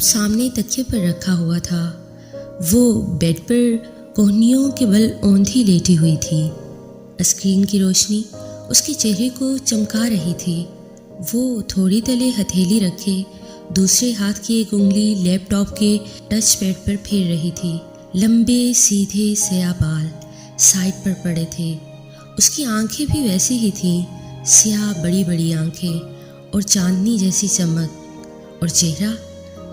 सामने तकिए पर रखा हुआ था। वो बेड पर कोहनियों के बल औंधी लेटी हुई थी। स्क्रीन की रोशनी उसके चेहरे को चमका रही थी। वो थोड़ी तले हथेली रखे दूसरे हाथ की एक उंगली लैपटॉप के टच पैड पर फेर रही थी। लंबे सीधे स्याह बाल साइड पर पड़े थे। उसकी आंखें भी वैसी ही थीं, स्याह बड़ी बड़ी आंखें और चांदनी जैसी चमक, और चेहरा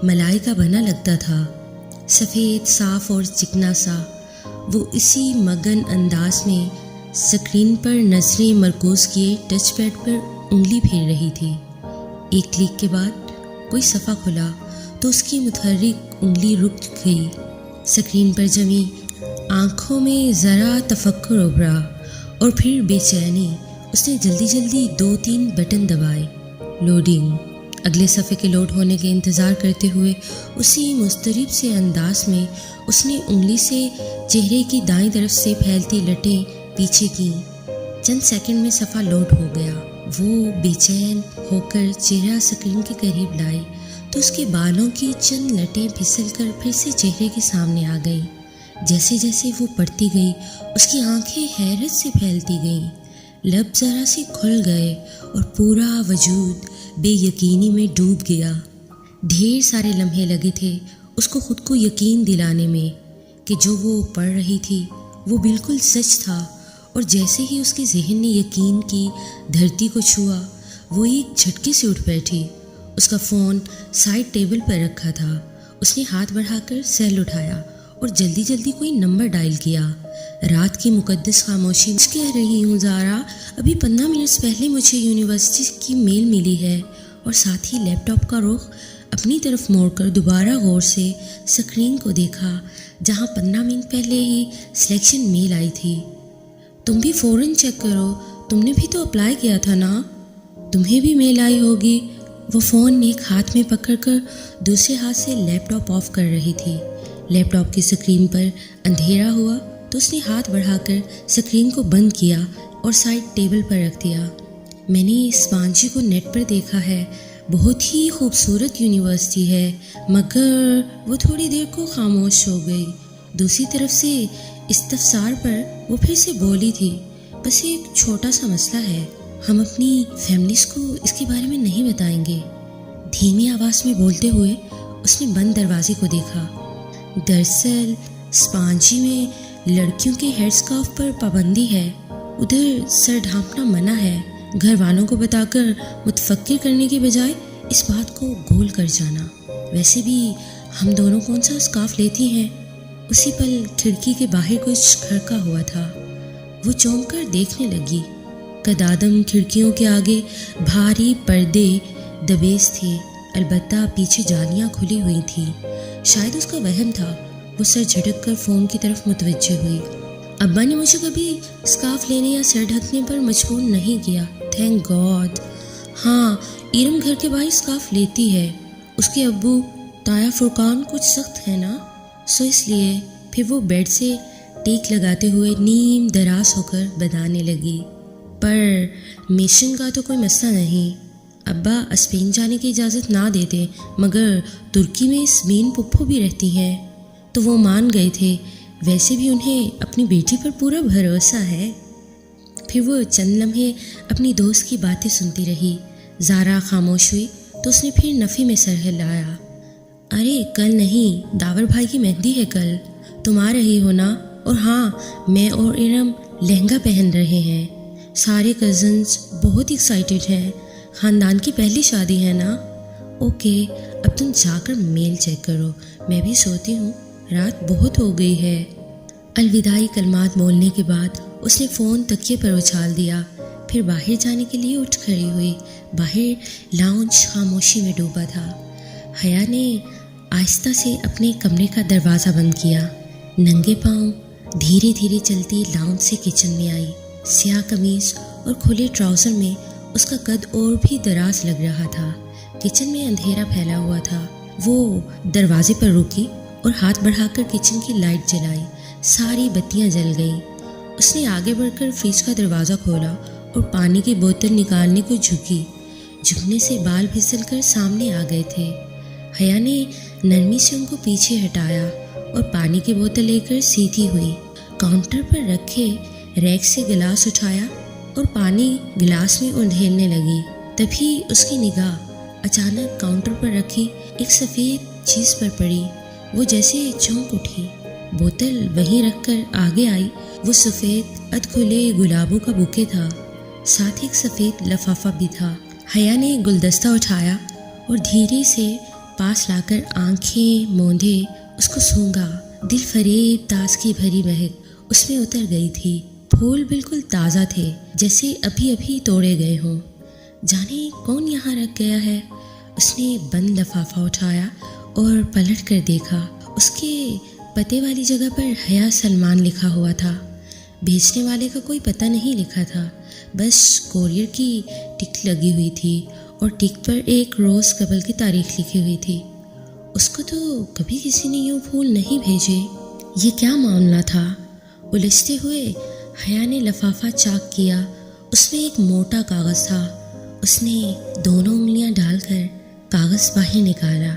मलाई का बना लगता था, सफ़ेद साफ और चिकना सा। वो इसी मगन अंदाज में स्क्रीन पर नजरें मरकूज किए टच पैड पर उंगली फेर रही थी। एक क्लिक के बाद कोई सफ़ा खुला तो उसकी मुतहर्रिक उंगली रुक गई। स्क्रीन पर जमी आंखों में ज़रा तफक्कुर उभरा और फिर बेचैनी। उसने जल्दी जल्दी 2-3 बटन दबाए। लोडिंग। अगले सफ़े के लोड होने के इंतज़ार करते हुए उसी मुस्तरिब से अंदाज में उसने उंगली से चेहरे की दाईं तरफ से फैलती लटें पीछे की। चंद सेकंड में सफ़ा लोड हो गया। वो बेचैन होकर चेहरा स्क्रीन के करीब लाई तो उसके बालों की चंद लटें फिसलकर फिर से चेहरे के सामने आ गई। जैसे जैसे वो पढ़ती गई उसकी आंखें हैरत से फैलती गईं, लब ज़रा से खुल गए और पूरा वजूद बेयकीनी में डूब गया। ढेर सारे लम्हे लगे थे उसको खुद को यकीन दिलाने में कि जो वो पढ़ रही थी वो बिल्कुल सच था। और जैसे ही उसके जहन ने यकीन की धरती को छुआ, वो एक झटके से उठ बैठी। उसका फ़ोन साइड टेबल पर रखा था। उसने हाथ बढ़ाकर सेल उठाया और जल्दी जल्दी कोई नंबर डायल किया। रात की मुकद्दस खामोशी। कह रही हूँ ज़ारा, अभी 15 मिनट पहले मुझे यूनिवर्सिटी की मेल मिली है। और साथ ही लैपटॉप का रुख अपनी तरफ मोड़कर दोबारा गौर से स्क्रीन को देखा जहाँ 15 मिनट पहले ही सिलेक्शन मेल आई थी। तुम भी फ़ौरन चेक करो, तुमने भी तो अप्लाई किया था ना, तुम्हें भी मेल आई होगी। वो फ़ोन एक हाथ में पकड़कर दूसरे हाथ से लैपटॉप ऑफ कर रही थी। लैपटॉप की स्क्रीन पर अंधेरा हुआ तो उसने हाथ बढ़ाकर स्क्रीन को बंद किया और साइड टेबल पर रख दिया। मैंने स्पांजी को नेट पर देखा है, बहुत ही खूबसूरत यूनिवर्सिटी है, मगर वो थोड़ी देर को खामोश हो गई। दूसरी तरफ से इस्तफसार पर वो फिर से बोली थी, बस एक छोटा सा मसला है, हम अपनी फैमिलीज़ को इसके बारे में नहीं बताएंगे। धीमी आवाज़ में बोलते हुए उसने बंद दरवाजे को देखा। दरअसल स्पांजी में लड़कियों के हेयर स्कार्फ पर पाबंदी है, उधर सर ढांपना मना है। घर वालों को बताकर मुतफक्किर करने के बजाय इस बात को गोल कर जाना। वैसे भी हम दोनों कौन सा स्कार्फ लेती हैं। उसी पल खिड़की के बाहर कुछ खड़का हुआ था। वो चौंक कर देखने लगी। कदादम खिड़कियों के आगे भारी पर्दे दबेस थे, अलबत्ता पीछे जालियां खुली हुई थी। शायद उसका वहम था। वो सर झटक कर फ़ोन की तरफ मुतवज्जे हुई। अब्बा ने मुझे कभी स्कार्फ लेने या सर ढकने पर मजबूर नहीं किया, थैंक गॉड। हाँ, इरम घर के बाहर स्कार्फ लेती है। उसके अब्बू ताया फुरकान कुछ सख्त है ना, सो इसलिए। फिर वो बेड से टेक लगाते हुए नीम दराज होकर बताने लगी, पर मिशन का तो कोई मसला नहीं। अब्बा स्पेन जाने की इजाज़त ना देते, मगर तुर्की में स्पेन पुप्पो भी रहती हैं तो वो मान गए थे। वैसे भी उन्हें अपनी बेटी पर पूरा भरोसा है। फिर वो चंद लम्हे अपनी दोस्त की बातें सुनती रही। ज़ारा खामोश हुई तो उसने फिर नफ़ी में सर हिलाया। अरे कल नहीं, दावर भाई की मेहंदी है कल, तुम आ रही हो ना? और हाँ, मैं और इरम लहंगा पहन रहे हैं। सारे कज़न्स बहुत एक्साइटेड हैं, ख़ानदान की पहली शादी है ना। ओके, अब तुम जाकर मेल चेक करो, मैं भी सोती हूँ, रात बहुत हो गई है। अलविदाई कलमात बोलने के बाद उसने फ़ोन तकिए पर उछाल दिया। फिर बाहर जाने के लिए उठ खड़ी हुई। बाहर लाउंज खामोशी में डूबा था। हया ने आहिस्ता से अपने कमरे का दरवाज़ा बंद किया। नंगे पांव धीरे धीरे चलती लाउंज से किचन में आई। स्याह कमीज़ और खुले ट्राउज़र में उसका कद और भी दराज लग रहा था। किचन में अंधेरा फैला हुआ था। वो दरवाजे पर रुकी और हाथ बढ़ाकर किचन की लाइट जलाई। सारी बत्तियां जल गईं। उसने आगे बढ़कर फ्रिज का दरवाज़ा खोला और पानी की बोतल निकालने को झुकी। झुकने से बाल फिसलकर सामने आ गए थे। हया ने نرمی سے ان کو پیچھے ہٹایا اور پانی کی بوتل لے کر سیدھی ہوئی۔ کاؤنٹر پر رکھے ریک سے گلاس اٹھایا اور پانی گلاس میں اندھیلنے لگی۔ تبھی اس کی نگاہ اچانک کاؤنٹر پر رکھی ایک سفید چیز پر پڑی۔ وہ جیسے چونک اٹھی، بوتل وہیں رکھ کر آگے آئی۔ وہ سفید ادکھلے گلابوں کا بوکے تھا، ساتھ ایک سفید لفافہ بھی تھا۔ حیا نے گلدستہ اٹھایا اور دھیرے سے پاس لا کر آنکھیں موندے اس کو سونگھا۔ دل فریب تازگی بھری مہک اس میں اتر گئی تھی۔ پھول بالکل تازہ تھے، جیسے ابھی ابھی توڑے گئے ہوں۔ جانے کون یہاں رکھ گیا ہے؟ اس نے بند لفافہ اٹھایا اور پلٹ کر دیکھا۔ اس کے پتے والی جگہ پر حیا سلمان لکھا ہوا تھا۔ بھیجنے والے کا کوئی پتہ نہیں لکھا تھا، بس کوریئر کی ٹک لگی ہوئی تھی اور ٹک پر ایک روز قبل کی تاریخ لکھی ہوئی تھی۔ اس کو تو کبھی کسی نے یوں پھول نہیں بھیجے۔ یہ کیا معاملہ تھا؟ الجھتے ہوئے حیا نے لفافہ چاک کیا۔ اس میں ایک موٹا کاغذ تھا۔ اس نے دونوں انگلیاں ڈال کر کاغذ باہر نکالا۔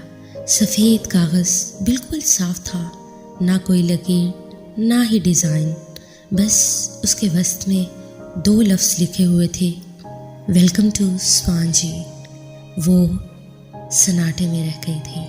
سفید کاغذ بالکل صاف تھا، نہ کوئی لکیر نہ ہی ڈیزائن، بس اس کے وسط میں 2 لفظ لکھے ہوئے تھے، ویلکم ٹو سوانجی۔ وہ سناٹے میں رہ گئی تھی۔